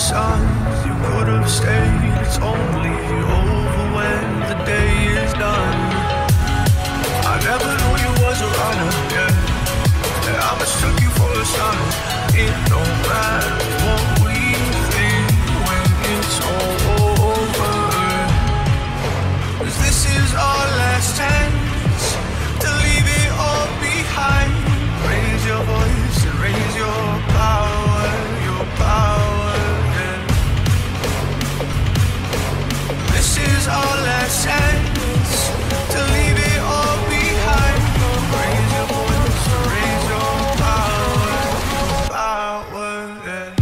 sons, you could have stayed. It's only over when the day is done. I never knew you was a runner, yeah. I mistook you for a son. It don't matter what we think when it's all over. 'Cause this is our last chance to leave it all behind. Raise your voice and raise your power, yeah. This is our last chance to leave it all behind. Raise your voice and raise your power, yeah.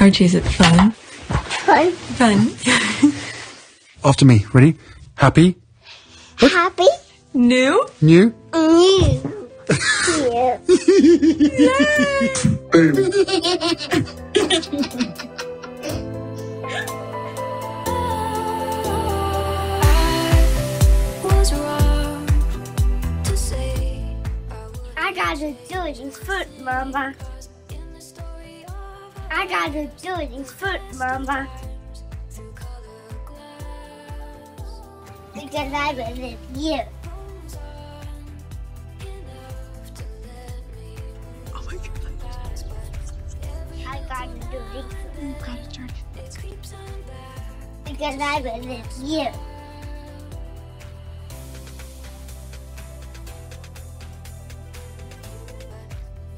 Archie, is it fun? Fun. Fun. After me. Ready? Happy? Happy. New? New? New. Boom. I gotta do it in foot, Mama. I gotta do it in foot, Mama. Because I believe you. Oh my God. I gotta do it Oh God, George. because I believe you.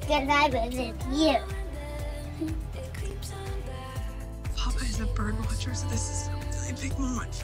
Because I believe you. Papa is a bird watcher, so this is a really big moment.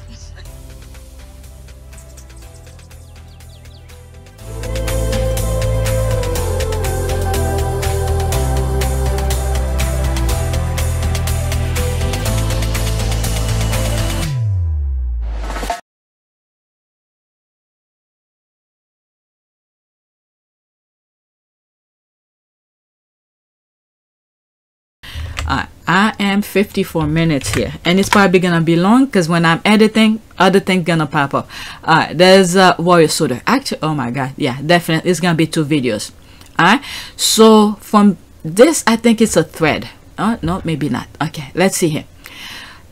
I am 54 minutes here, and it's probably gonna be long because when I'm editing, other things gonna pop up. There's Warrior Soda. Actually, oh my God, yeah, definitely, it's gonna be 2 videos. Alright, so from this, I think it's a thread. No, maybe not. Okay, let's see here.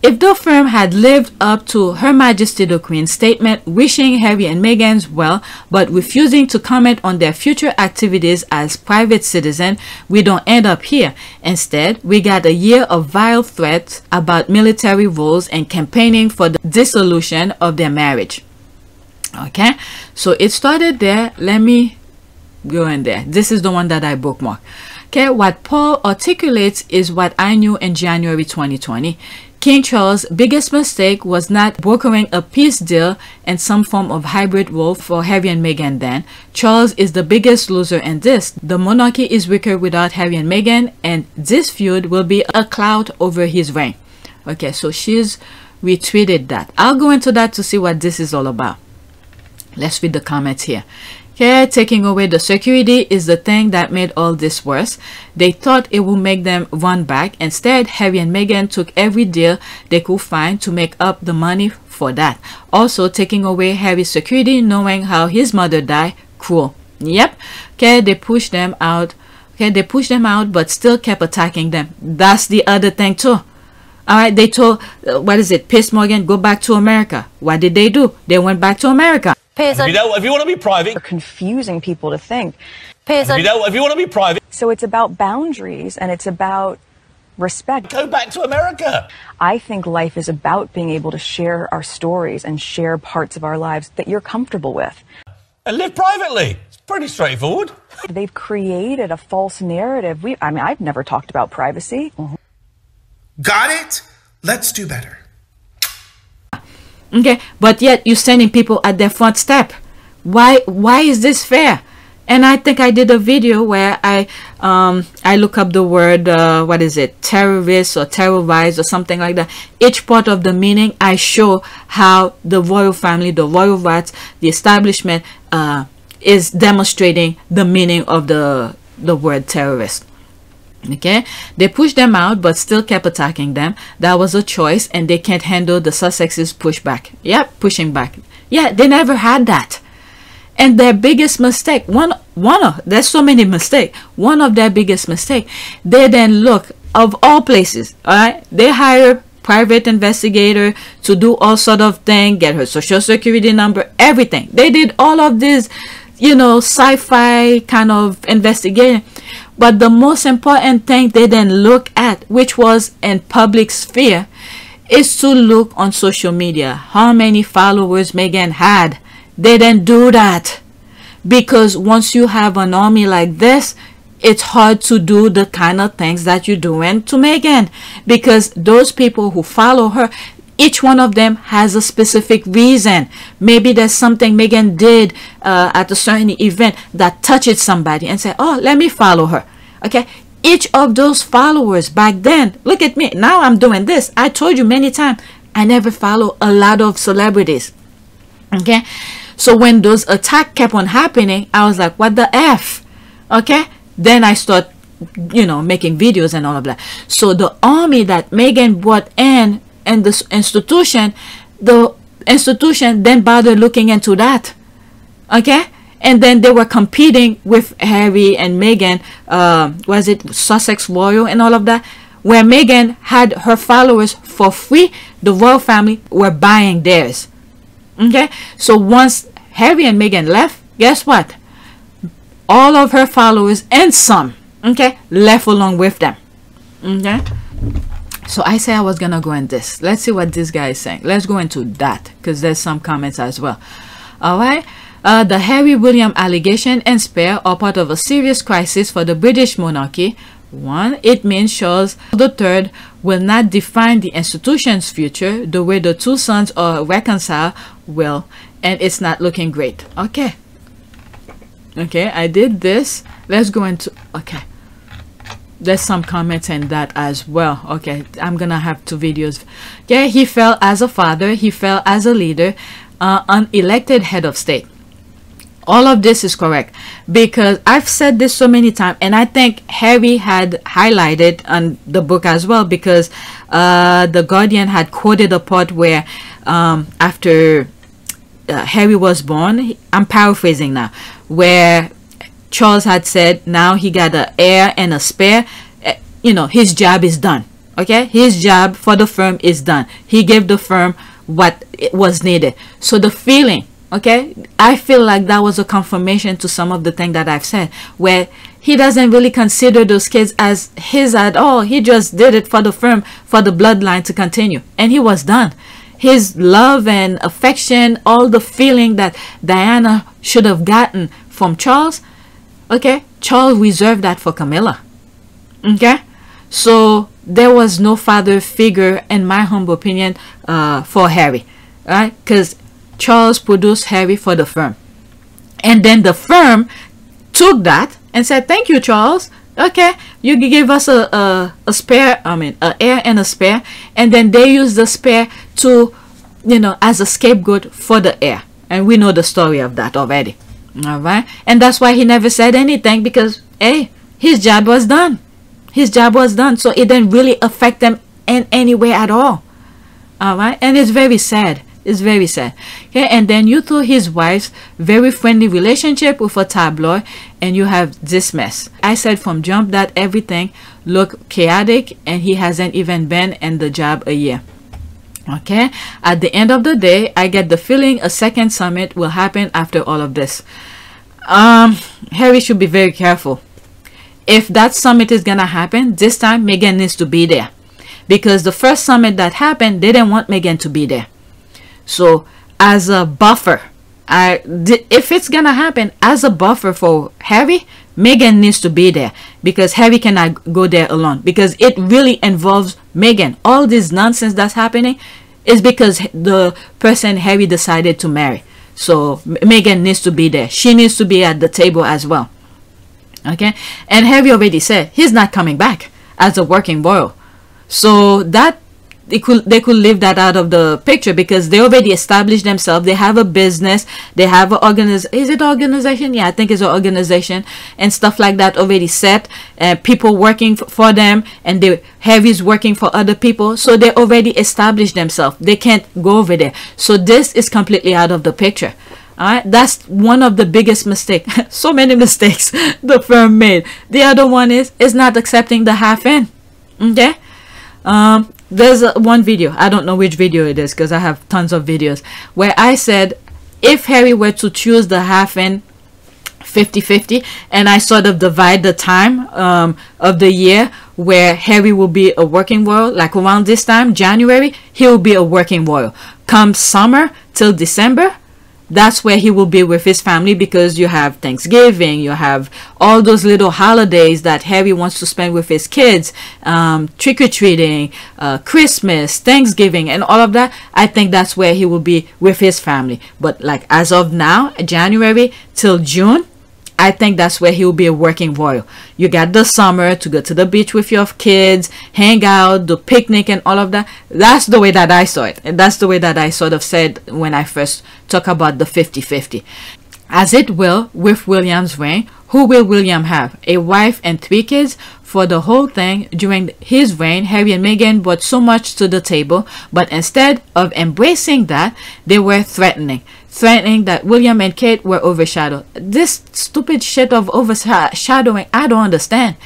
If the firm had lived up to Her Majesty the Queen's statement wishing Harry and Meghan well but refusing to comment on their future activities as private citizens, we don't end up here. Instead, we got a year of vile threats about military roles and campaigning for the dissolution of their marriage. Okay, so it started there. Let me go in there. This is the one that I bookmarked. Okay, what Paul articulates is what I knew in January 2020. King Charles' biggest mistake was not brokering a peace deal and some form of hybrid role for Harry and Meghan then. Charles is the biggest loser in this. The monarchy is weaker without Harry and Meghan, and this feud will be a cloud over his reign. Okay, so she's retweeted that. I'll go into that to see what this is all about. Let's read the comments here. Okay, taking away the security is the thing that made all this worse. They thought it would make them run back. Instead, Harry and Meghan took every deal they could find to make up the money for that. Also, taking away Harry's security, knowing how his mother died, cruel. Yep. Okay, they pushed them out. Okay, they pushed them out, but still kept attacking them. That's the other thing too. Alright, they told, what is it, Piers Morgan, go back to America. What did they do? They went back to America. Piers, If you want to be private, confusing people to think. Piers, if you want to be private, So it's about boundaries and it's about respect. go back to America. I think life is about being able to share our stories and share parts of our lives that you're comfortable with. And live privately. It's pretty straightforward. They've created a false narrative. I mean, I've never talked about privacy. Got it? Let's do better. Okay, but yet you're sending people at their front step. Why is this fair? And I think I did a video where I look up the word what is it, terrorist or terrorize or something like that. Each part of the meaning, I show how the royal family, the royal rats, the establishment is demonstrating the meaning of the word terrorist. Okay, they pushed them out but still kept attacking them. That was a choice, and they can't handle the Sussex's pushback. Yep, pushing back. Yeah, they never had that. And their biggest mistake, there's so many mistakes. One of their biggest mistake, they then look, of all places, all right, they hire private investigator to do all sort of thing, get her social security number, everything. They did all of this, you know, sci-fi kind of investigating. But the most important thing they then look at, which was in public sphere, is to look on social media. How many followers Meghan had. They didn't do that. Because once you have an army like this, it's hard to do the kind of things that you're doing to Meghan. Because those people who follow her, each one of them has a specific reason. Maybe there's something Meghan did at a certain event that touches somebody and say, oh, let me follow her. Okay, each of those followers back then, look at me, now I'm doing this. I told you many times, I never follow a lot of celebrities. Okay, so when those attacks kept on happening, I was like, what the F? Okay, then I start, you know, making videos and all of that. So the army that Meghan brought in and the institution then bothered looking into that. Okay, and then they were competing with Harry and Meghan, was it Sussex Royal and all of that, where Meghan had her followers for free. The royal family were buying theirs. Okay, so once Harry and Meghan left, guess what? All of her followers and some, okay, left along with them. Okay, so I say I was gonna go in this. Let's see what this guy is saying. Let's go into that because there's some comments as well. All right. The Harry William allegation and spare are part of a serious crisis for the British monarchy. 1. It means Charles III will not define the institution's future the way the two sons are reconciled will, and it's not looking great. Okay. Okay, I did this. Let's go into, okay. There's some comments in that as well. Okay, I'm gonna have 2 videos. Okay, he fell as a father, he fell as a leader, unelected head of state. All of this is correct because I've said this so many times, and I think Harry had highlighted on the book as well, because the Guardian had quoted a part where after Harry was born, I'm paraphrasing now, where Charles had said now he got an heir and a spare, you know, his job is done. Okay, his job for the firm is done. He gave the firm what was needed. So the feeling, okay, I feel like that was a confirmation to some of the things that I've said, where he doesn't really consider those kids as his at all. He just did it for the firm, for the bloodline to continue, and he was done. His love and affection, all the feeling that Diana should have gotten from Charles, okay, Charles reserved that for Camilla. Okay, so there was no father figure, in my humble opinion, for Harry, right? Because Charles produced Harry for the firm, and then the firm took that and said, thank you, Charles, okay, you gave us a spare, an heir and a spare, and then they used the spare to, you know, as a scapegoat for the heir, and we know the story of that already. All right, and that's why he never said anything, because hey, his job was done. His job was done, so it didn't really affect them in any way at all. All right, and it's very sad. It's very sad. Okay, and then you throw his wife's very friendly relationship with a tabloid, and you have this mess. I said from jump that everything looked chaotic, and he hasn't even been in the job a year. Okay, at the end of the day, I get the feeling a second summit will happen after all of this. Harry should be very careful. If that summit is gonna happen this time, Meghan needs to be there, because the first summit that happened, they didn't want Meghan to be there. So as a buffer, if it's gonna happen, as a buffer for Harry, Meghan needs to be there, because Harry cannot go there alone, because it really involves Meghan. All this nonsense that's happening is because the person Harry decided to marry. So Meghan needs to be there. She needs to be at the table as well. Okay, and Harry already said he's not coming back as a working royal. So that they could leave that out of the picture, because they already established themselves. They have a business, they have an organization? Yeah, I think it's an organization and stuff like that already set, people working for them, and Harry's working for other people. So they already established themselves. They can't go over there. So this is completely out of the picture. All right, that's one of the biggest mistakes. So many mistakes the firm made. The other one is not accepting the half-in. Okay, there's one video, I don't know which video it is, because I have tons of videos, where I said if Harry were to choose the half-in 50-50, and I sort of divide the time of the year where Harry will be a working royal, like around this time, January, he will be a working royal. Come summer till December, that's where he will be with his family, because you have Thanksgiving, you have all those little holidays that Harry wants to spend with his kids, trick-or-treating, Christmas, Thanksgiving, and all of that. I think that's where he will be with his family. But like as of now, January till June, I think that's where he will be a working royal. You got the summer to go to the beach with your kids, hang out, do picnic and all of that. That's the way that I saw it. And that's the way that I sort of said when I first talked about the 50-50. As it will with William's reign, who will William have? A wife and 3 kids? For the whole thing, during his reign, Harry and Meghan brought so much to the table, but instead of embracing that, they were threatening that William and Kate were overshadowed. This stupid shit of overshadowing, I don't understand.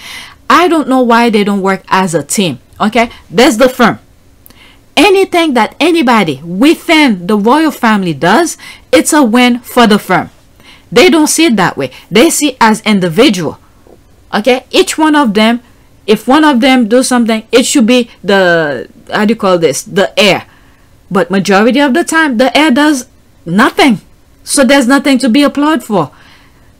I don't know why they don't work as a team. Okay, there's the firm. Anything that anybody within the royal family does, it's a win for the firm. They don't see it that way. They see it as individual. Okay, each one of them, if one of them do something, it should be the, how do you call this, the heir. But majority of the time, the heir does nothing. So there's nothing to be applauded for.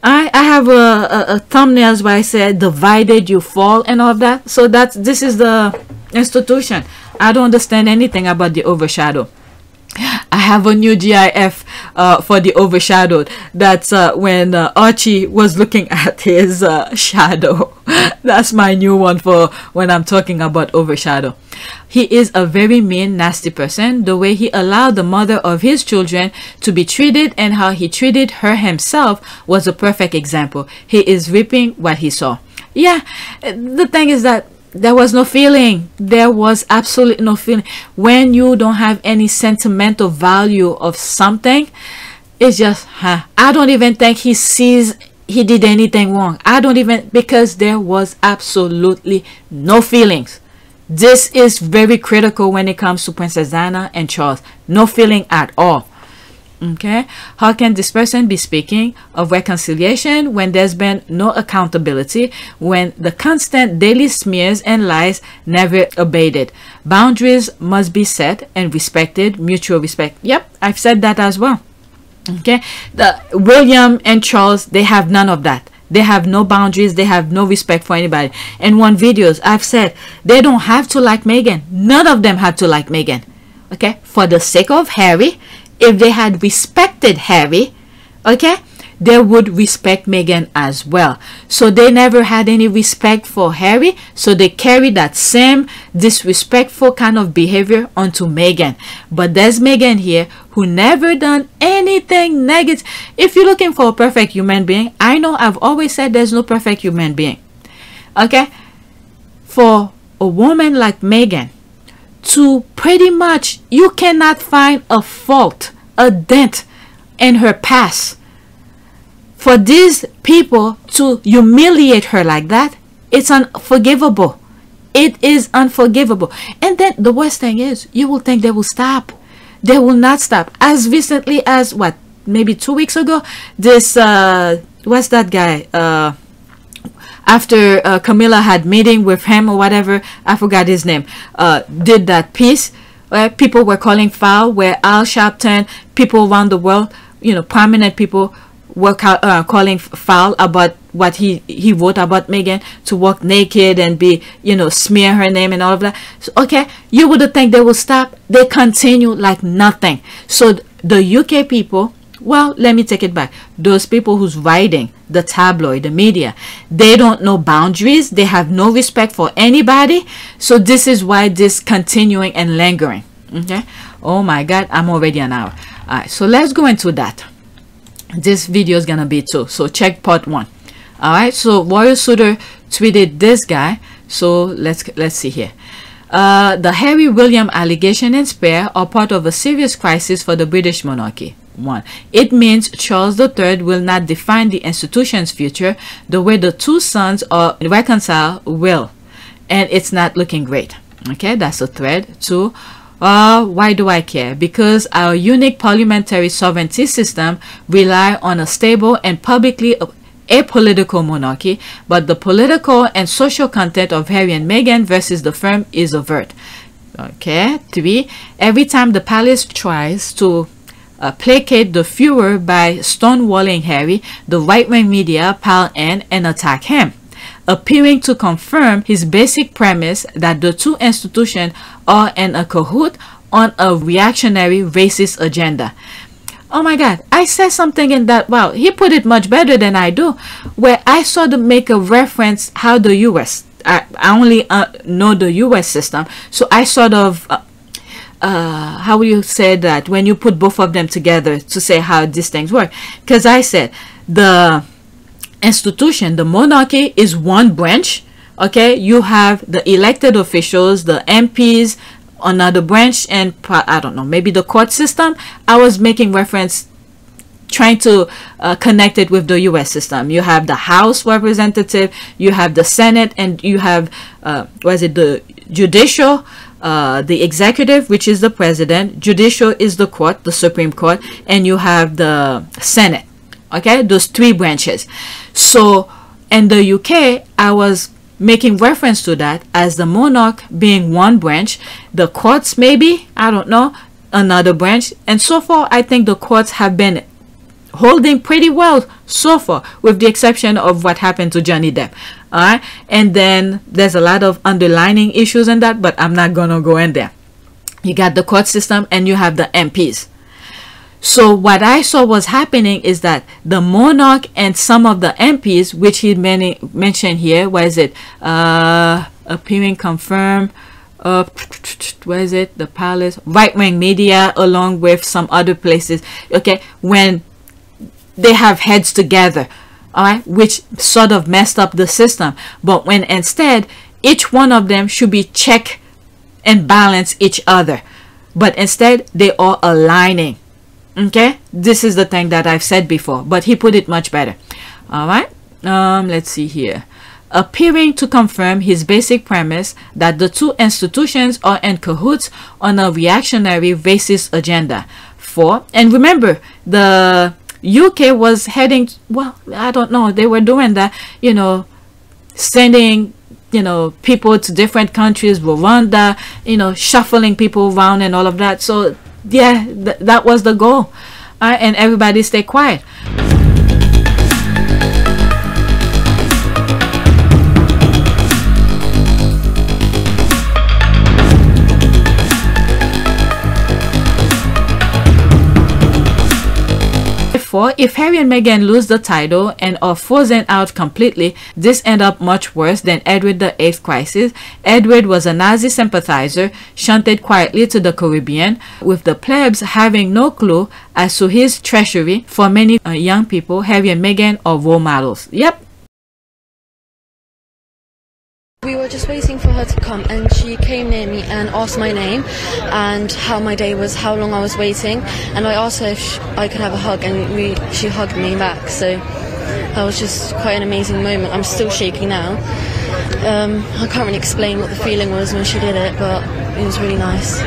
I have a thumbnails where I said divided you fall and all of that. So this is the institution. I don't understand anything about the overshadow. I have a new GIF for the overshadowed. That's when Archie was looking at his shadow. That's my new one for when I'm talking about overshadow. He is a very mean, nasty person. The way he allowed the mother of his children to be treated and how he treated her himself was a perfect example. He is reaping what he saw. Yeah, the thing is that there was no feeling. There was absolutely no feeling. When you don't have any sentimental value of something, it's just, I don't even think he sees he did anything wrong. I don't even, because there was absolutely no feelings. This is very critical when it comes to Princess Diana and Charles. No feeling at all. Okay, how can this person be speaking of reconciliation when there's been no accountability, when the constant daily smears and lies never abated? Boundaries must be set and respected, mutual respect. Yep, I've said that as well. Okay, the William and Charles, they have none of that. They have no boundaries. They have no respect for anybody. In one videos, I've said they don't have to like Meghan. None of them have to like Meghan. Okay, for the sake of Harry, if they had respected Harry, okay, they would respect Meghan as well. So they never had any respect for Harry, so they carry that same disrespectful kind of behavior onto Meghan. But there's Meghan here who never done anything negative. If you're looking for a perfect human being, I know I've always said there's no perfect human being. Okay, for a woman like Meghan to pretty much, you cannot find a fault, a dent in her past. For these people to humiliate her like that, it's unforgivable. It is unforgivable. And then the worst thing is, you will think they will stop. They will not stop. As recently as what, maybe 2 weeks ago, this what's that guy, after Camilla had meeting with him or whatever, I forgot his name, did that piece where people were calling foul, where Al Sharpton, people around the world, you know, prominent people were calling foul about what he wrote about Meghan, to walk naked and be, you know, smear her name and all of that. So, okay, you would think they will stop. They continue like nothing. So the UK people, well, let me take it back. Those people who's writing the tabloid, the media, they don't know boundaries. They have no respect for anybody. So this is why this continuing and lingering. Okay. Oh my God, I'm already an hour. All right, so let's go into that. This video is gonna be 2, so check part 1. All right, so Royal Suitor tweeted this guy. So let's see here. The Harry William allegation and spare are part of a serious crisis for the British monarchy. 1. It means Charles III will not define the institution's future the way the two sons are reconciled will, and it's not looking great. Okay, that's a thread. 2. Why do I care? Because our unique parliamentary sovereignty system rely on a stable and publicly apolitical monarchy, but the political and social content of Harry and Meghan versus the firm is overt. Okay. 3. Every time the palace tries to placate the Führer by stonewalling Harry, the right-wing media pile in and attack him, appearing to confirm his basic premise that the two institutions are in a cahoot on a reactionary racist agenda. Oh my God, I said something in that, wow, he put it much better than I do, where I sort of make a reference how the US, I only know the US system, so I sort of how will you say that when you put both of them together to say how these things work? Because I said the institution, the monarchy, is one branch. Okay, you have the elected officials, the MPs, another branch, and I don't know, maybe the court system. I was making reference, trying to connect it with the US system. You have the House representative, you have the Senate, and you have the judicial, the executive, which is the president. Judicial is the court, the Supreme Court, and you have the Senate. Okay, those 3 branches. So in the UK, I was making reference to that as the monarch being one branch, the courts maybe, I don't know, another branch, and so far I think the courts have been holding pretty well so far, with the exception of what happened to Johnny Depp. All right, and then there's a lot of underlining issues in that, but I'm not gonna go in there. You got the court system and you have the MPs. So what I saw was happening is that the monarch and some of the MPs, which he mentioned here, where is it? Appearing confirmed. Where is it? The palace, right-wing media, along with some other places. Okay, when they have heads together, all right, which sort of messed up the system. But when instead each one of them should be check and balance each other, but instead they are aligning. Okay, this is the thing that I've said before, but he put it much better. All right, let's see here. Appearing to confirm his basic premise that the two institutions are in cahoots on a reactionary racist agenda. 4. And remember, the UK was heading, well, I don't know, they were doing that, you know, sending, you know, people to different countries, Rwanda, you know, shuffling people around and all of that. So yeah, that was the goal. And everybody stay quiet. If Harry and Meghan lose the title and are frozen out completely, this ends up much worse than Edward VIII crisis. Edward was a Nazi sympathizer, shunted quietly to the Caribbean, with the plebs having no clue as to his treachery. For many young people, Harry and Meghan are role models. Yep. We were just waiting for her to come, and she came near me and asked my name and how my day was, how long I was waiting, and I asked her if I could have a hug, and she hugged me back. So that was just quite an amazing moment. I'm still shaking now. I can't really explain what the feeling was when she did it, but it was really nice.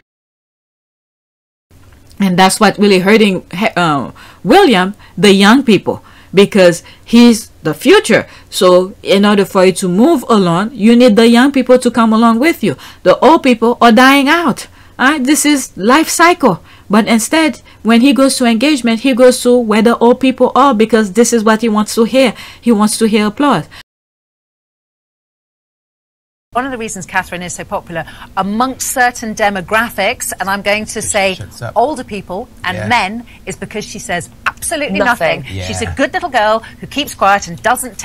And that's what really hurting William, the young people, because he's the future. So in order for you to move along, you need the young people to come along with you. The old people are dying out. This is life cycle. But instead, when he goes to engagement, he goes to where the old people are, because this is what he wants to hear. He wants to hear applause. One of the reasons Catherine is so popular amongst certain demographics, and I'm going to say older people and men, is because she says absolutely nothing. She's a good little girl who keeps quiet and doesn't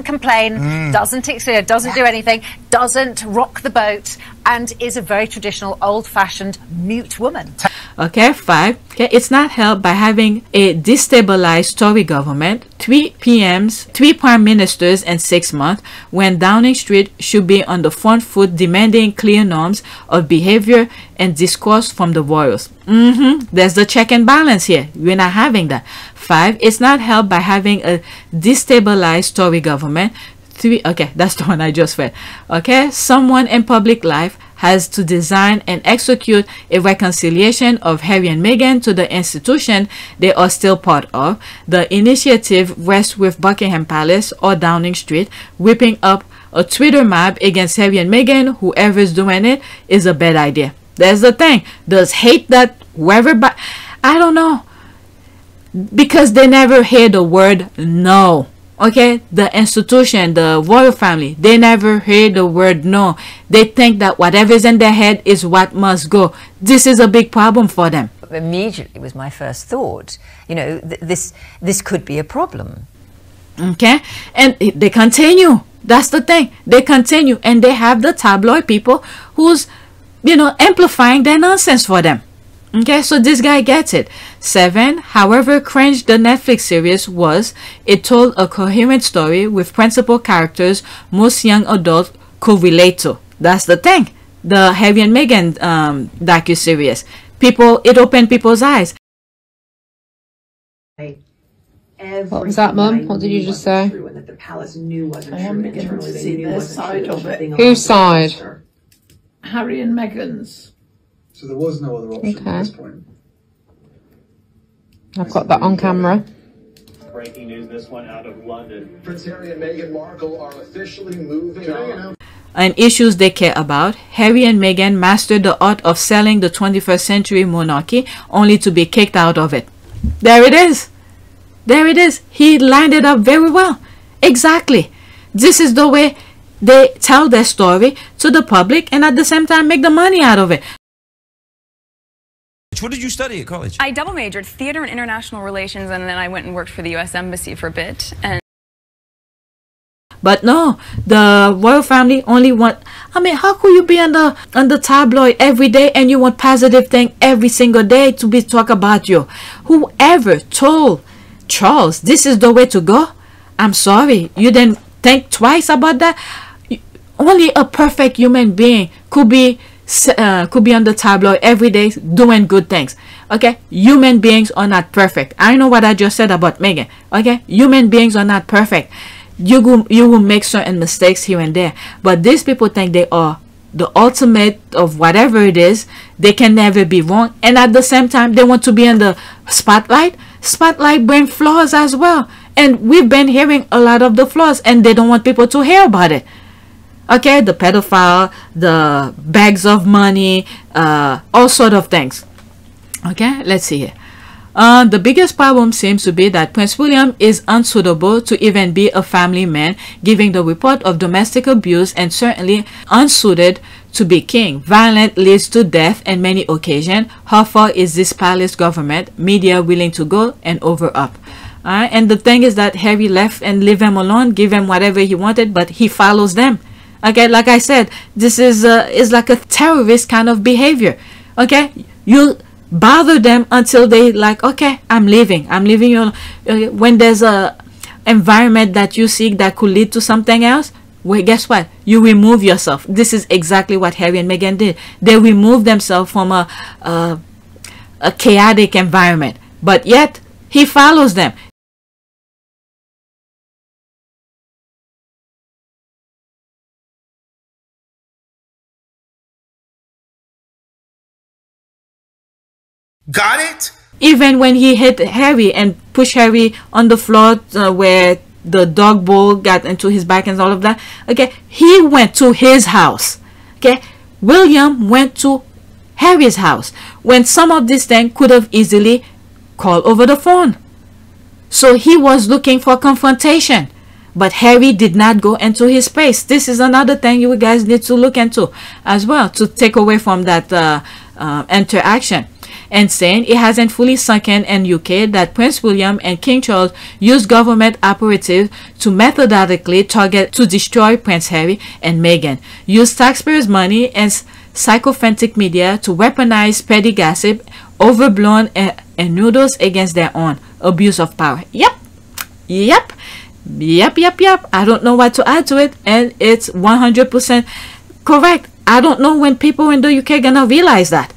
complain, doesn't do anything, doesn't rock the boat, and is a very traditional, old-fashioned, mute woman. Okay, 5. Okay, it's not helped by having a destabilized Tory government, 3 PMs, 3 prime ministers in 6 months, when Downing Street should be on the front foot demanding clear norms of behavior and discourse from the royals. There's the check and balance here. We're not having that. 5. It's not helped by having a destabilized Tory government. 3. Okay, that's the one I just read. Okay, someone in public life has to design and execute a reconciliation of Harry and Meghan to the institution they are still part of. The initiative rests with Buckingham Palace or Downing Street. Whipping up a Twitter mob against Harry and Meghan, whoever's doing it, is a bad idea. There's the thing. Does hate that whoever, but I don't know, because they never hear the word no. Okay, the institution, the royal family, they never hear the word no. They think that whatever is in their head is what must go. This is a big problem for them. Immediately was my first thought, you know, this could be a problem. Okay, and they continue. That's the thing. They continue, and they have the tabloid people who's, you know, amplifying their nonsense for them. Okay, so this guy gets it. 7. However cringe the Netflix series was, it told a coherent story with principal characters most young adults could relate to. That's the thing. The Harry and Meghan docu-series. It opened people's eyes. What was that, Mum? What did you just say? I am beginning to see their side of it. Whose side? Harry and Meghan's. So there was no other option at this point. I've got that on camera. Breaking news, this one out of London. Prince Harry and Meghan Markle are officially moving on. And issues they care about. Harry and Meghan mastered the art of selling the 21st century monarchy only to be kicked out of it. There it is. There it is. He lined it up very well. Exactly. This is the way they tell their story to the public and at the same time make the money out of it. What did you study at college? I double majored theater and international relations, and then I went and worked for the U.S. Embassy for a bit. But no, the royal family only want. I mean, how could you be on the tabloid every day and you want positive thing every single day to be talk about you? Whoever told Charles this is the way to go? I'm sorry, you didn't think twice about that. Only a perfect human being could be on the tabloid every day doing good things. Okay, human beings are not perfect. I know what I just said about Meghan. Okay, human beings are not perfect. You will make certain mistakes here and there, but these people think they are the ultimate of whatever it is. They can never be wrong, and at the same time they want to be in the spotlight. Spotlight bring flaws as well, and we've been hearing a lot of the flaws, and they don't want people to hear about it. Okay, the pedophile, the bags of money, all sort of things. Okay, let's see here. The biggest problem seems to be that Prince William is unsuitable to even be a family man, giving the report of domestic abuse, and certainly unsuited to be king. Violence leads to death on many occasions. How far is this palace government, media willing to go and over up? And the thing is that Harry left and leave him alone, give him whatever he wanted, but he follows them. Okay, like I said, this is like a terrorist kind of behavior. Okay, you bother them until they like, okay, I'm leaving you. When there's a environment that you seek that could lead to something else, well, guess what? You remove yourself. This is exactly what Harry and Meghan did. They removed themselves from a chaotic environment, but yet he follows them. Got it? Even when he hit Harry and pushed Harry on the floor where the dog bowl got into his back and all of that, okay, he went to his house. Okay, William went to Harry's house when some of these things could have easily called over the phone. So he was looking for confrontation, but Harry did not go into his space. This is another thing you guys need to look into as well, to take away from that interaction. And saying it hasn't fully sunk in UK that Prince William and King Charles used government operatives to methodically target to destroy Prince Harry and Meghan, used taxpayers' money and sycophantic media to weaponize petty gossip, overblown and noodles against their own abuse of power. Yep. I don't know what to add to it, and it's 100% correct. I don't know when people in the UK gonna realize that.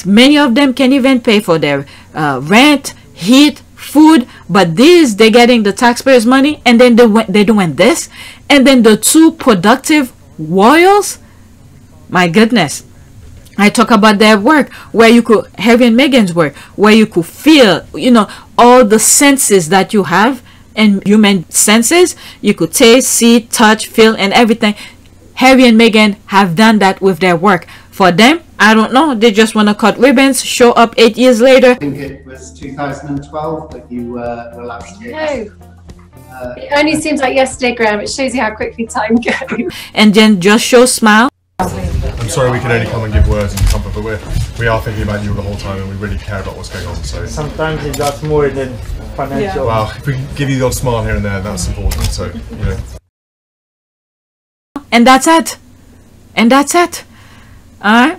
Many of them can't even pay for their rent, heat, food, but these, they're getting the taxpayers' money, and then they're doing this. And then the two productive royals, my goodness. I talk about their work, where you could, Harry and Meghan's work, where you could feel, you know, all the senses that you have, and human senses, you could taste, see, touch, feel, and everything. Harry and Meghan have done that with their work. For them, I don't know, they just want to cut ribbons, show up 8 years later. I think it was 2012 that you were last here. No, it only seems like yesterday, Graham. It shows you how quickly time goes. And then just show smile. I'm sorry we can only come and give words and comfort, but we are thinking about you the whole time, and we really care about what's going on. So sometimes it's just more than financial. Well, if we can give you the odd smile here and there, that's important. So, you know. And that's it. Alright,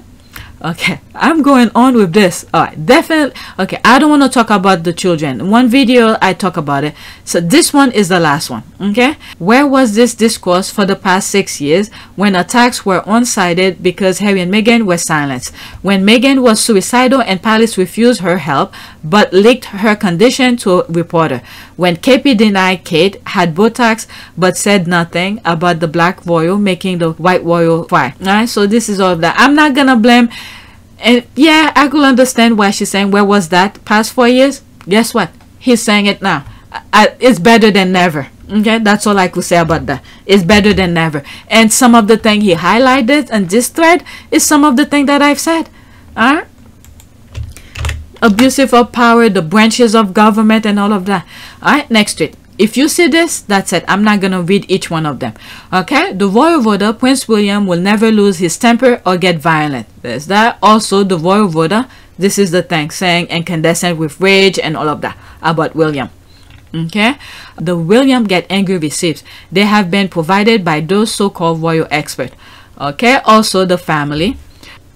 okay, I'm going on with this. Alright, definitely. Okay, I don't want to talk about the children. One video I talk about it, so this one is the last one. Okay, where was this discourse for the past 6 years when attacks were one-sided because Harry and Meghan were silenced, when Meghan was suicidal and Palace refused her help but leaked her condition to a reporter, when KP denied Kate had Botox but said nothing about the black royal making the white royal cry. Alright, so this is all of that. I'm not gonna blame, and yeah, I could understand why she's saying where was that past 4 years. Guess what, he's saying it now. It's better than never. Okay, that's all I could say about that. It's better than never. And some of the thing he highlighted in this thread is some of the thing that I've said. Alright, abusive of power, the branches of government, and all of that. Alright, next tweet. If you see this, that's it. I'm not gonna read each one of them. Okay, the royal voter, Prince William, will never lose his temper or get violent. There's that. Also, the royal voter, this is the thing, saying incandescent with rage and all of that about William. Okay, the William get angry receipts. They have been provided by those so-called royal experts. Okay, also the family.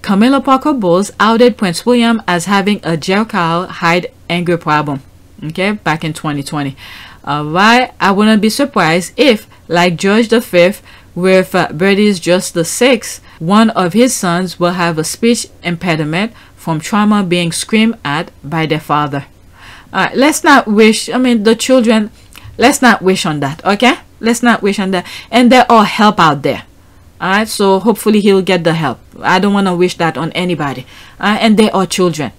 Camilla Parker Bowles outed Prince William as having a Jekyll Hyde anger problem. Okay, back in 2020. Alright, I wouldn't be surprised if, like George V with Bertie's just the 6th, one of his sons will have a speech impediment from trauma being screamed at by their father. Alright, let's not wish, I mean, the children, let's not wish on that, okay? Let's not wish on that. And there are help out there. Alright, so hopefully he'll get the help. I don't want to wish that on anybody. And they are children.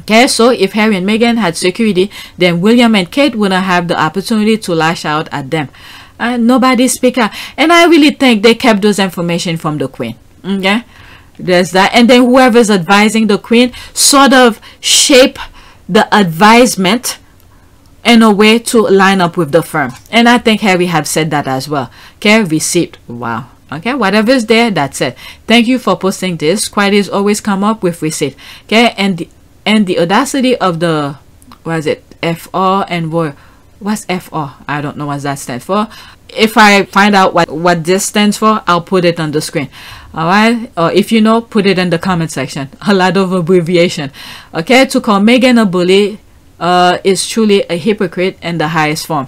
Okay, so if Harry and Meghan had security, then William and Kate wouldn't have the opportunity to lash out at them. Nobody speak out. And I really think they kept those information from the Queen. Okay, there's that. And then whoever's advising the Queen sort of shape the advisement in a way to line up with the firm. And I think Harry have said that as well. Okay, receipt. Wow. Okay, whatever's there, that's it. Thank you for posting this. Quieties always come up with receipt. Okay, and the audacity of the, what is it, FR and royal. What's FR? I don't know what that stands for. If I find out what this stands for, I'll put it on the screen. Alright, or if you know, put it in the comment section. A lot of abbreviation. Okay, to call Meghan a bully is truly a hypocrite in the highest form.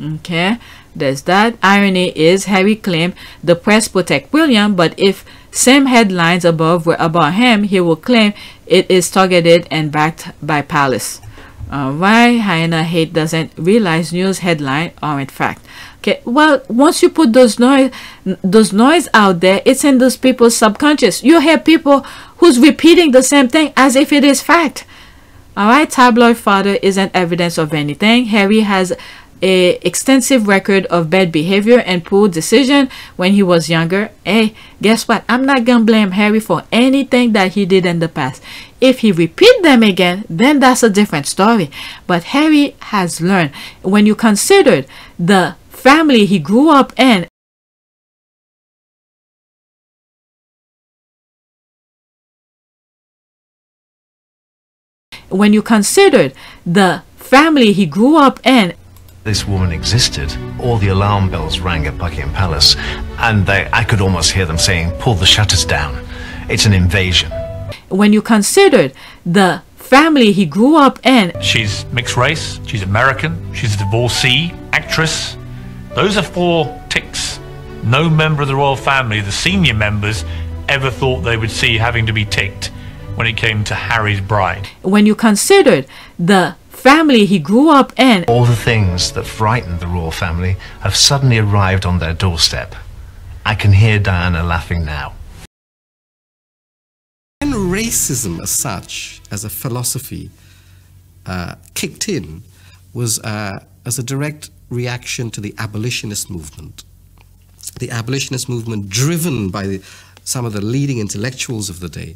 Okay, there's that. Irony is Harry claimed the press protect William, but if same headlines above were about him, he will claim it is targeted and backed by Palace. Alright, hyena hate doesn't realize news headline aren't fact. Okay, well, once you put those noise out there, it's in those people's subconscious. You hear people who's repeating the same thing as if it is fact. All right, tabloid father isn't evidence of anything. Harry has a extensive record of bad behavior and poor decision when he was younger. Hey, guess what? I'm not gonna blame Harry for anything that he did in the past. If he repeat them again, then that's a different story. But Harry has learned. When you consider the family he grew up in, when you considered the family he grew up in, this woman existed, all the alarm bells rang at Buckingham Palace, and I could almost hear them saying, pull the shutters down. It's an invasion. When you considered the family he grew up in, She's mixed race, she's American, she's a divorcee, actress. Those are 4 ticks. No member of the royal family, the senior members, ever thought they would see having to be ticked when it came to Harry's bride. when you considered the family he grew up in, All the things that frightened the royal family have suddenly arrived on their doorstep. I can hear Diana laughing now. When racism as such, as a philosophy, kicked in, was as a direct reaction to the abolitionist movement. The abolitionist movement driven by some of the leading intellectuals of the day,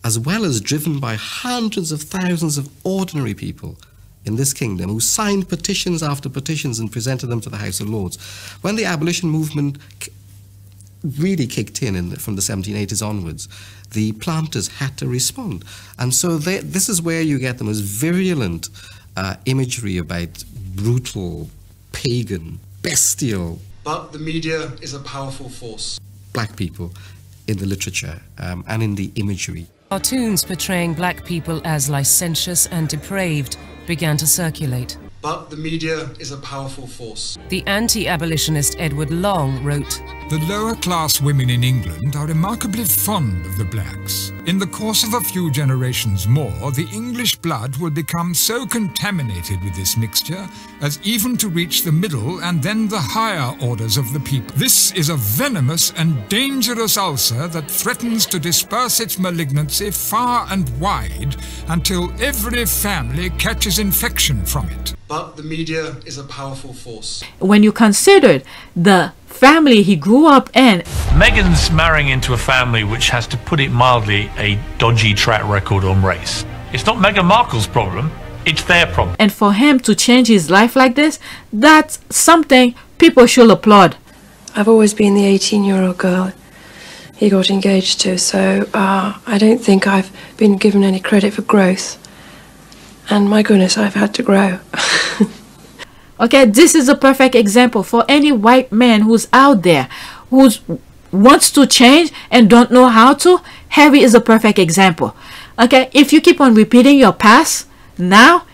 as well as driven by hundreds of thousands of ordinary people in this kingdom who signed petitions after petitions and presented them to the House of Lords. When the abolition movement really kicked in from the 1780s onwards, the planters had to respond. And so this is where you get the most virulent imagery about brutal, pagan, bestial. But the media is a powerful force. Black people in the literature and in the imagery. Cartoons portraying black people as licentious and depraved began to circulate. But the media is a powerful force. The anti-abolitionist Edward Long wrote, "The lower class women in England are remarkably fond of the blacks. In the course of a few generations more, the English blood will become so contaminated with this mixture as even to reach the middle and then the higher orders of the people. This is a venomous and dangerous ulcer that threatens to disperse its malignancy far and wide until every family catches infection from it." But the media is a powerful force. when you considered the family he grew up in, Meghan's marrying into a family which has, to put it mildly, a dodgy track record on race. It's not Meghan Markle's problem, it's their problem. and for him to change his life like this, that's something people should applaud. I've always been the 18-year-old girl he got engaged to, so I don't think I've been given any credit for growth. And my goodness, I've had to grow. Okay, this is a perfect example for any white man who's out there, who wants to change and don't know how to. Harry is a perfect example. Okay, if you keep on repeating your past now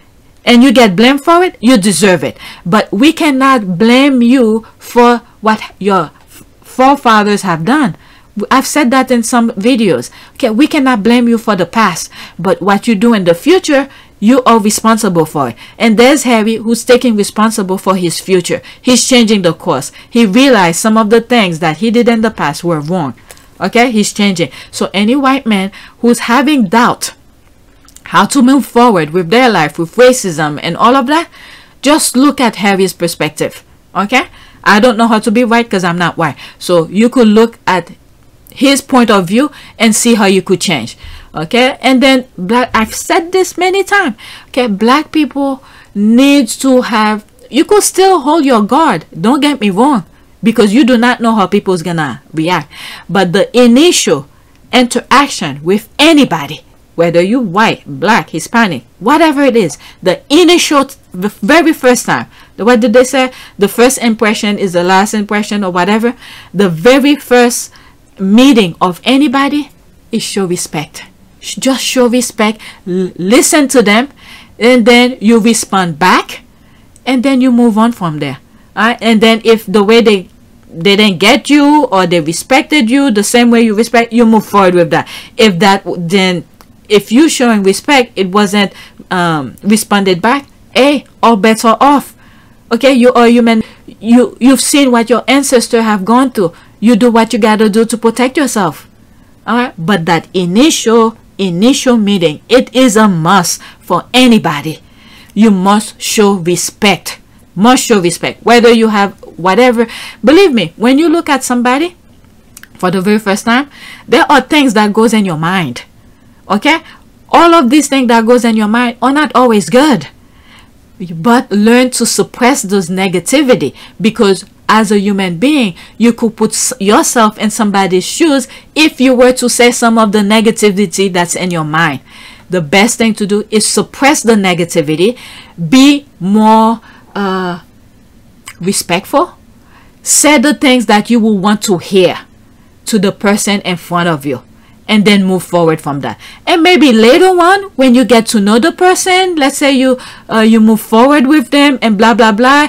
and you get blamed for it, you deserve it. But we cannot blame you for what your forefathers have done. I've said that in some videos. Okay, we cannot blame you for the past, but what you do in the future, you are responsible for it. And there's Harry, who's taking responsible for his future. He's changing the course. He realized some of the things that he did in the past were wrong. Okay, he's changing. So any white man who's having doubt how to move forward with their life, with racism and all of that, just look at Harry's perspective. Okay, I don't know how to be white because I'm not white. So you could look at his point of view and see how you could change. Okay, and then I've said this many times. Okay, black people needs to have, you could still hold your guard, don't get me wrong, because you do not know how people's gonna react, but the initial interaction with anybody, whether you white, black, Hispanic, whatever it is, the initial, the very first time, what did they say, the first impression is the last impression or whatever, the very first meeting of anybody is show respect. Just show respect, listen to them, and then you respond back, and then you move on from there. And then if the way they didn't get you, or they respected you the same way you respect, you move forward with that. If you showing respect, it wasn't responded back, hey, all bets are off. Okay, you are human. You've seen what your ancestors have gone through. You do what you gotta do to protect yourself. All right, but that initial initial meeting, it is a must for anybody. You must show respect. Must show respect. Whether you have whatever. Believe me, when you look at somebody for the very first time, there are things that goes in your mind. Okay? All of these things that goes in your mind are not always good. But learn to suppress those negativity, because as a human being, you could put yourself in somebody's shoes if you were to say some of the negativity that's in your mind. The best thing to do is suppress the negativity, be more respectful, say the things that you will want to hear to the person in front of you, and then move forward from that. And maybe later on, when you get to know the person, let's say you move forward with them and blah blah blah,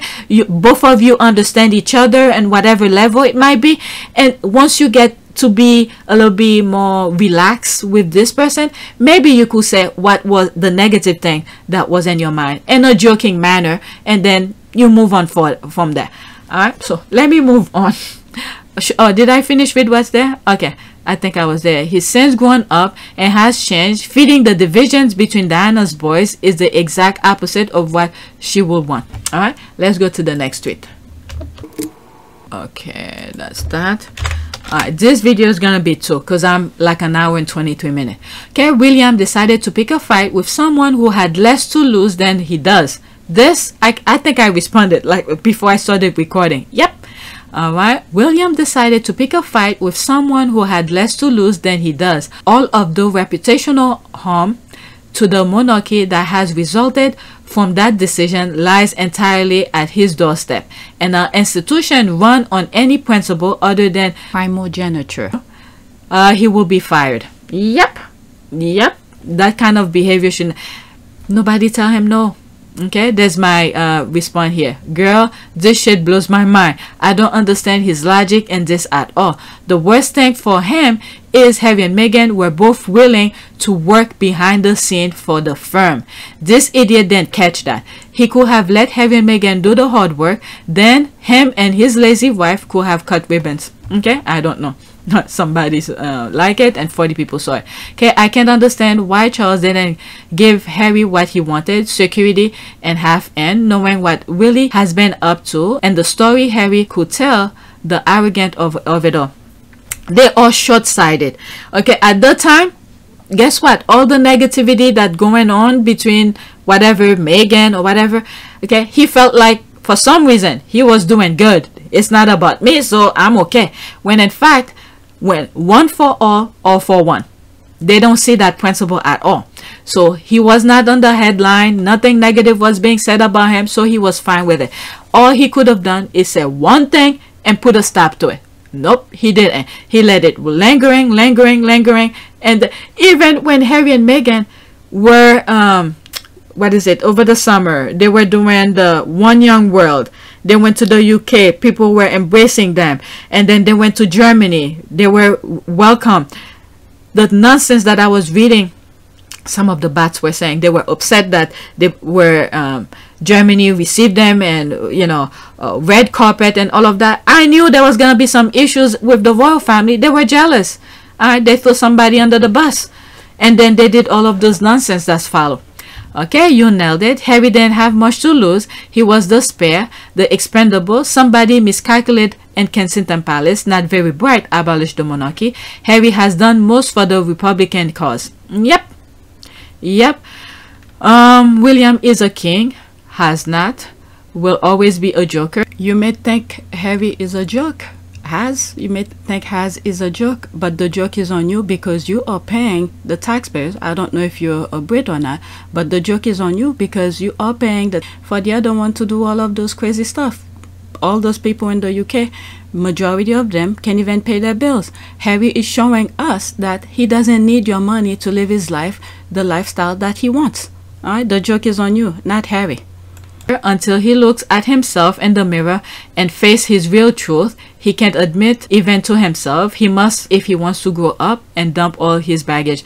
both of you understand each other and whatever level it might be, and once you get to be a little bit more relaxed with this person, maybe you could say what was the negative thing that was in your mind in a joking manner, and then you move on from there. All right, so let me move on. Oh, did I finish with what's there? Okay, I think I was there. He's since grown up and has changed. Feeding the divisions between Diana's boys is the exact opposite of what she would want. All right, let's go to the next tweet. Okay, that's that. Alright, this video is gonna be 2 because I'm like an hour and 23 minutes. Okay, William decided to pick a fight with someone who had less to lose than he does. This, I think I responded like before I started recording. Yep. Alright, William decided to pick a fight with someone who had less to lose than he does. All of the reputational harm to the monarchy that has resulted from that decision lies entirely at his doorstep, and an institution run on any principle other than primogeniture, he will be fired. Yep, that kind of behavior should nobody tell him no. Okay, there's my response here. Girl, this shit blows my mind. I don't understand his logic in this at all. The worst thing for him is Harry and Meghan were both willing to work behind the scene for the firm. This idiot didn't catch that. He could have let Harry and Meghan do the hard work, then him and his lazy wife could have cut ribbons. Okay, I don't know. Somebody's like it and 40 people saw it. Okay, I can't understand why Charles didn't give Harry what he wanted, security and half in, knowing what Willie has been up to and the story Harry could tell, the arrogance of it all. They are short-sighted. Okay, at the time, guess what? All the negativity that going on between whatever Meghan or whatever, okay, he felt like for some reason he was doing good. It's not about me, so I'm okay. When in fact, when one for all for one, they don't see that principle at all. So he was not on the headline, nothing negative was being said about him, so he was fine with it. All he could have done is say one thing and put a stop to it. Nope, he didn't. He let it lingering, and even when Harry and Meghan were over the summer, they were doing the One Young World. They went to the UK, people were embracing them, and then they went to Germany, they were welcome. The nonsense that I was reading, some of the bats were saying they were upset that they were Germany received them, and red carpet and all of that. I knew there was gonna be some issues with the royal family. They were jealous. They threw somebody under the bus, and then they did all of those nonsense that's followed. Okay, you nailed it. Harry didn't have much to lose. He was the spare, the expendable. Somebody miscalculated in Kensington Palace, not very bright, abolished the monarchy. Harry has done most for the Republican cause. Yep. William is a king, has not, will always be a joker. You may think Harry is a joke. You may think Has is a joke, but the joke is on you because you are paying the taxpayers. I don't know if you're a Brit or not, but the joke is on you because you are paying for the other one to do all of those crazy stuff. All those people in the UK, majority of them can't even pay their bills. Harry is showing us that he doesn't need your money to live his life, the lifestyle that he wants. All right, the joke is on you, not Harry. Until he looks at himself in the mirror and face his real truth, he can't admit even to himself. He must if he wants to grow up and dump all his baggage.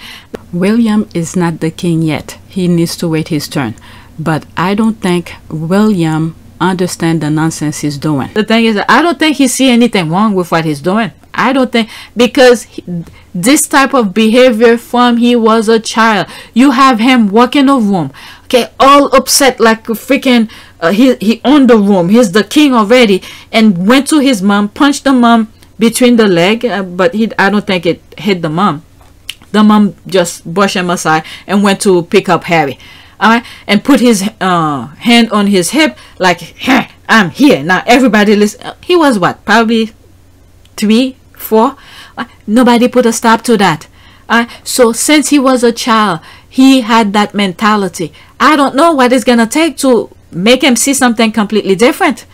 William is not the king yet. He needs to wait his turn. But I don't think William understands the nonsense he's doing. The thing is, I don't think he sees anything wrong with what he's doing. I don't think, because this type of behavior from he was a child. You have him walk in a room, okay, all upset like a freaking he owned the room, he's the king already, and went to his mom, punched the mom between the leg, but I don't think it hit the mom. The mom just brushed him aside and went to pick up Harry, and put his hand on his hip like, hey, I'm here now, everybody listen. He was what, probably 3, 4. Nobody put a stop to that. So since he was a child, he had that mentality. I don't know what it's gonna take to make him see something completely different.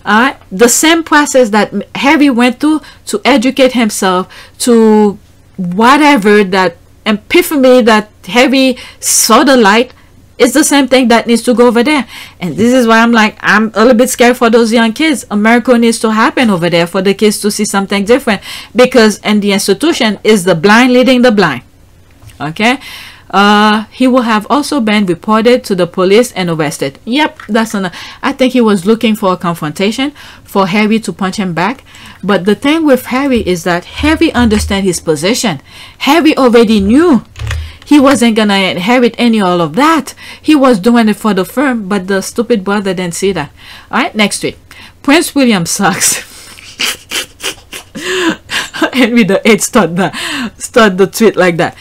The same process that Harry went through to educate himself, to whatever, that epiphany that Harry saw the light, is the same thing that needs to go over there. And this is why I'm like, I'm a little bit scared for those young kids. A miracle needs to happen over there for the kids to see something different, because in the institution is the blind leading the blind. Okay. He will have also been reported to the police and arrested. Yep, that's enough. I think he was looking for a confrontation, for Harry to punch him back. But the thing with Harry is that Harry understands his position. Harry already knew he wasn't gonna inherit any all of that. He was doing it for the firm, but the stupid brother didn't see that. Alright, next week. Prince William sucks. Henry VIII start the tweet like that.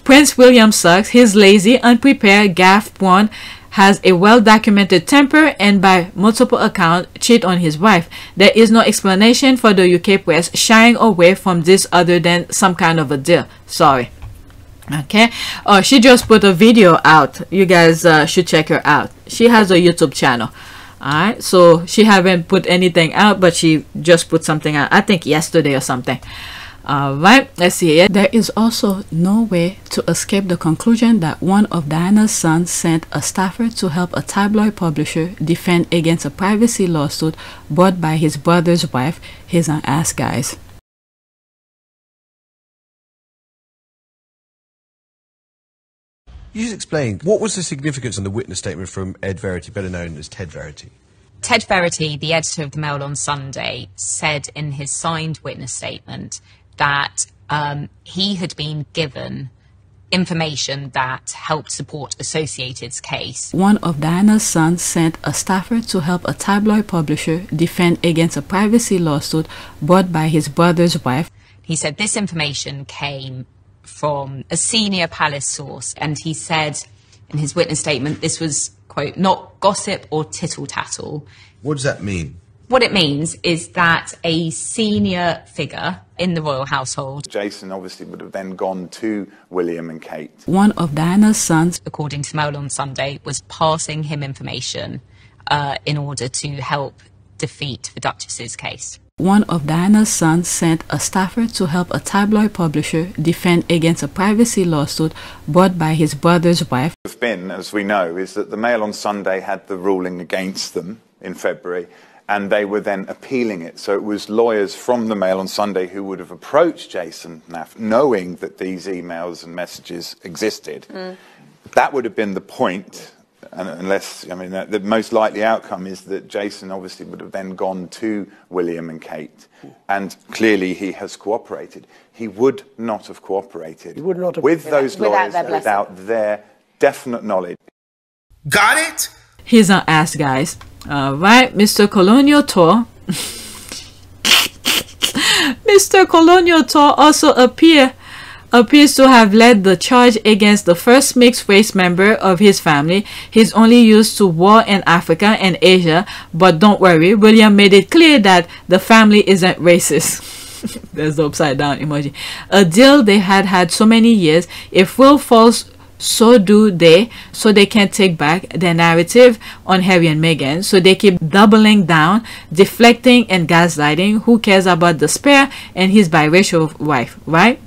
Prince William sucks. He's lazy, unprepared, gaffe-prone, has a well-documented temper, and by multiple accounts cheat on his wife. There is no explanation for the UK press shying away from this other than some kind of a deal. Sorry. Okay. Oh, she just put a video out. You guys should check her out. She has a YouTube channel. Alright, so she haven't put anything out, but she just put something out, I think yesterday or something. Alright, let's see here. There is also no way to escape the conclusion that one of Diana's sons sent a staffer to help a tabloid publisher defend against a privacy lawsuit brought by his brother's wife. Here's an ass, guys. You just explain, what was the significance on the witness statement from Ed Verity, better known as Ted Verity? Ted Verity, the editor of the Mail on Sunday, said in his signed witness statement that he had been given information that helped support Associated's case. One of Diana's sons sent a staffer to help a tabloid publisher defend against a privacy lawsuit brought by his brother's wife. He said this information came from a senior palace source, and he said in his witness statement this was, quote, not gossip or tittle-tattle. What does that mean? What it means is that a senior figure in the royal household, Jason obviously would have then gone to William and Kate. One of Diana's sons, according to Mail on Sunday, was passing him information in order to help defeat the Duchess's case. One of Diana's sons sent a staffer to help a tabloid publisher defend against a privacy lawsuit brought by his brother's wife. Have been, as we know, is that the Mail on Sunday had the ruling against them in February, and they were then appealing it. So it was lawyers from the Mail on Sunday who would have approached Jason Naff, knowing that these emails and messages existed. That would have been the point. And unless, I mean, the most likely outcome is that Jason obviously would have then gone to William and Kate, and clearly he has cooperated. He would not have cooperated with those lawyers without their definite knowledge. Got it? He's an ass, guys. Alright, Mr. Colonial Tour. Mr. Colonial Tour also appears to have led the charge against the first mixed-race member of his family. He's only used to war in Africa and Asia, but don't worry, William made it clear that the family isn't racist. There's the upside down emoji. A deal they had so many years. If Will falls, so do they, so they can't take back their narrative on Harry and Meghan, so they keep doubling down, deflecting and gaslighting. Who cares about the spare and his biracial wife, right?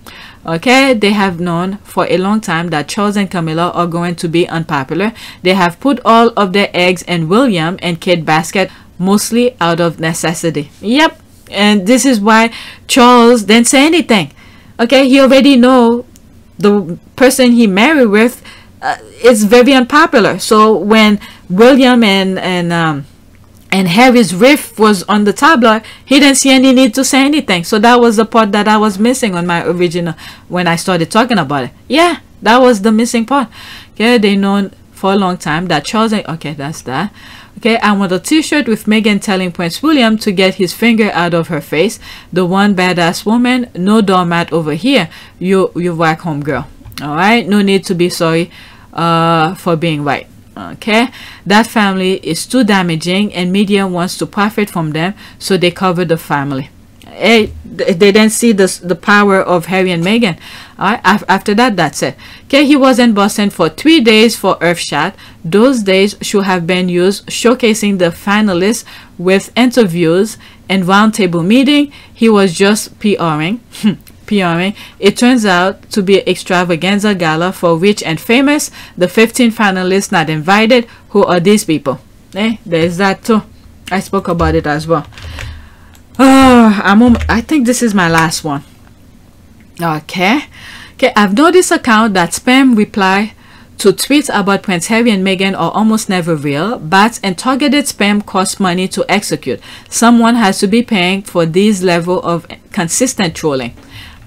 Okay, they have known for a long time that Charles and Camilla are going to be unpopular. They have put all of their eggs in William and Kate basket, mostly out of necessity. Yep, and this is why Charles didn't say anything. Okay, he already know the person he married with is very unpopular. So when William and and Harry's riff was on the tabloid, he didn't see any need to say anything. So that was the part that I was missing on my original when I started talking about it. Yeah, that was the missing part. Okay, they known for a long time that Charles and, okay, that's that. Okay, I want a t-shirt with Meghan telling Prince William to get his finger out of her face. The one badass woman, no doormat over here. You whack home girl. All right, no need to be sorry for being right. Okay, that family is too damaging and media wants to profit from them, so they cover the family. Hey, they didn't see the power of Harry and Meghan. All right, after that, that's it. Okay, he was in Boston for 3 days for Earthshot. Those days should have been used showcasing the finalists with interviews and roundtable meeting. He was just PRing. PRing. It turns out to be an extravaganza gala for rich and famous. The 15 finalists not invited. Who are these people? There's that too. I spoke about it as well. I think this is my last one. Okay, I've noticed account that spam reply to tweets about Prince Harry and Meghan are almost never real. Bots and targeted spam cost money to execute. Someone has to be paying for these level of consistent trolling.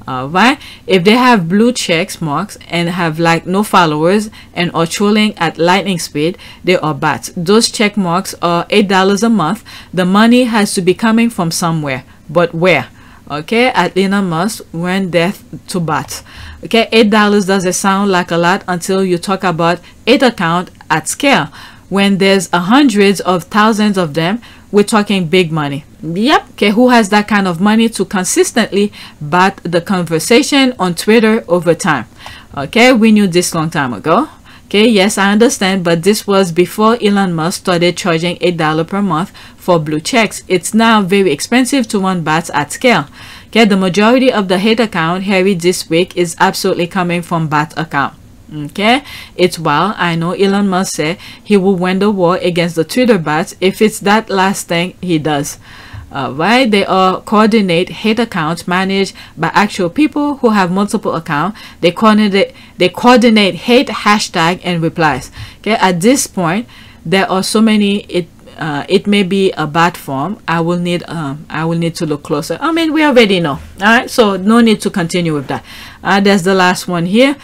Alright, if they have blue checks marks and have like no followers and are trolling at lightning speed, they are bots. Those check marks are $8 a month. The money has to be coming from somewhere, but where? Okay, at Elon Musk when death to bots. Okay, $8 doesn't sound like a lot until you talk about 8 accounts at scale. When there's hundreds of thousands of them, we're talking big money. Yep. Okay, who has that kind of money to consistently bot the conversation on Twitter over time? Okay, we knew this long time ago. Okay, yes, I understand, but this was before Elon Musk started charging $8 per month for blue checks. It's now very expensive to run bots at scale. Okay, the majority of the hate account Harry this week is absolutely coming from bot account. Okay, it's wild. I know Elon Musk said he will win the war against the Twitter bots if it's that last thing he does. Right, they all coordinate hate accounts managed by actual people who have multiple accounts. They coordinate hate hashtag and replies. Okay, at this point there are so many. It may be a bad form. I will need to look closer. I mean, we already know. All right, so no need to continue with that. There's the last one here.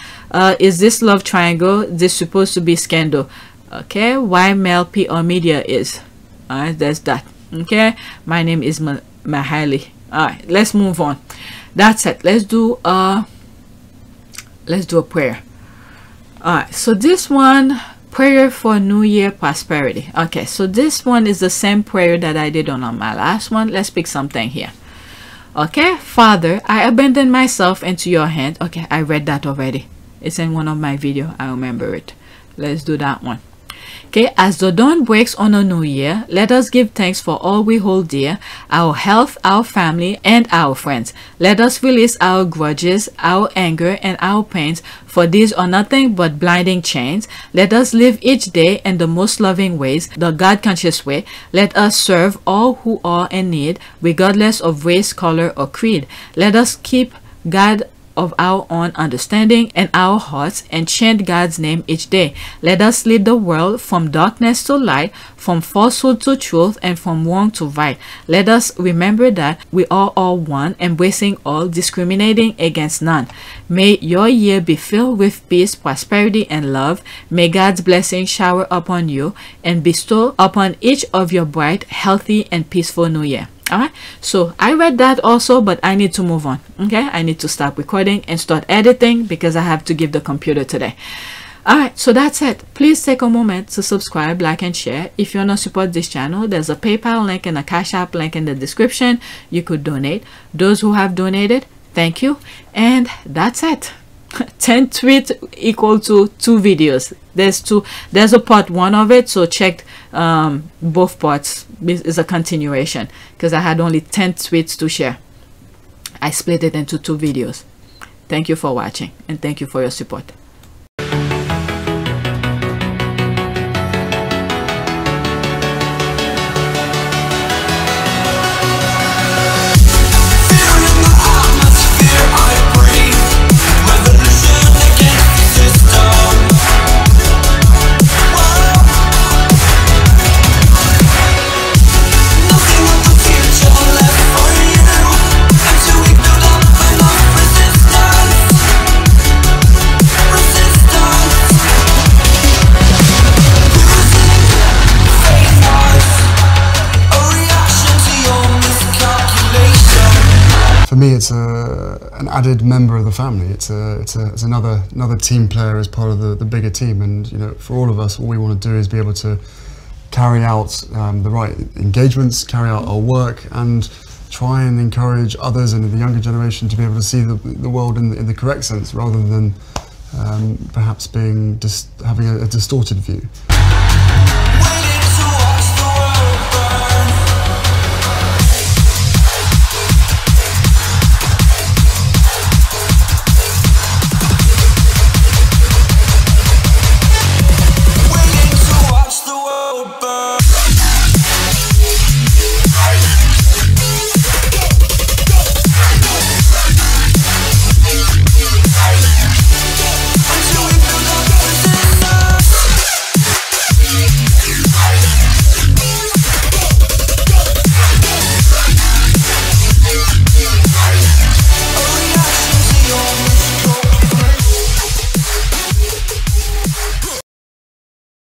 Is this love triangle? This supposed to be scandal? Okay, why male PR media is? All right, there's that. Okay, my name is Mahali. All right, let's move on. That's it. Let's do a prayer. All right, so this one, prayer for New Year prosperity. Okay, so this one is the same prayer that I did on my last one. Let's pick something here. Okay, Father, I abandon myself into your hand. Okay, I read that already. It's in one of my videos. I remember it. Let's do that one. Okay, as the dawn breaks on a new year, let us give thanks for all we hold dear, our health, our family, and our friends. Let us release our grudges, our anger, and our pains, for these are nothing but blinding chains. Let us live each day in the most loving ways, the God-conscious way. Let us serve all who are in need, regardless of race, color, or creed. Let us keep God of our own understanding in our hearts and chant God's name each day. Let us lead the world from darkness to light, from falsehood to truth, and from wrong to right. Let us remember that we are all one, embracing all, discriminating against none. May your year be filled with peace, prosperity, and love. May God's blessing shower upon you and bestow upon each of your bright, healthy, and peaceful new year. All right, so I read that also, but I need to move on. Okay, I need to stop recording and start editing because I have to give the computer today. All right, so that's it. Please take a moment to subscribe, like, and share. If you want to support this channel, there's a PayPal link and a Cash App link in the description. You could donate. Those who have donated, thank you. And that's it. 10 tweets equal to 2 videos. There's a part 1 of it, so check both parts. This is a continuation because I had only 10 tweets to share. I split it into 2 videos. Thank you for watching and thank you for your support. for me, it's an added member of the family. It's another team player as part of the bigger team. And you know, for all of us, all we want to do is be able to carry out the right engagements, carry out our work, and try and encourage others and the younger generation to be able to see the world in the correct sense, rather than perhaps having a distorted view.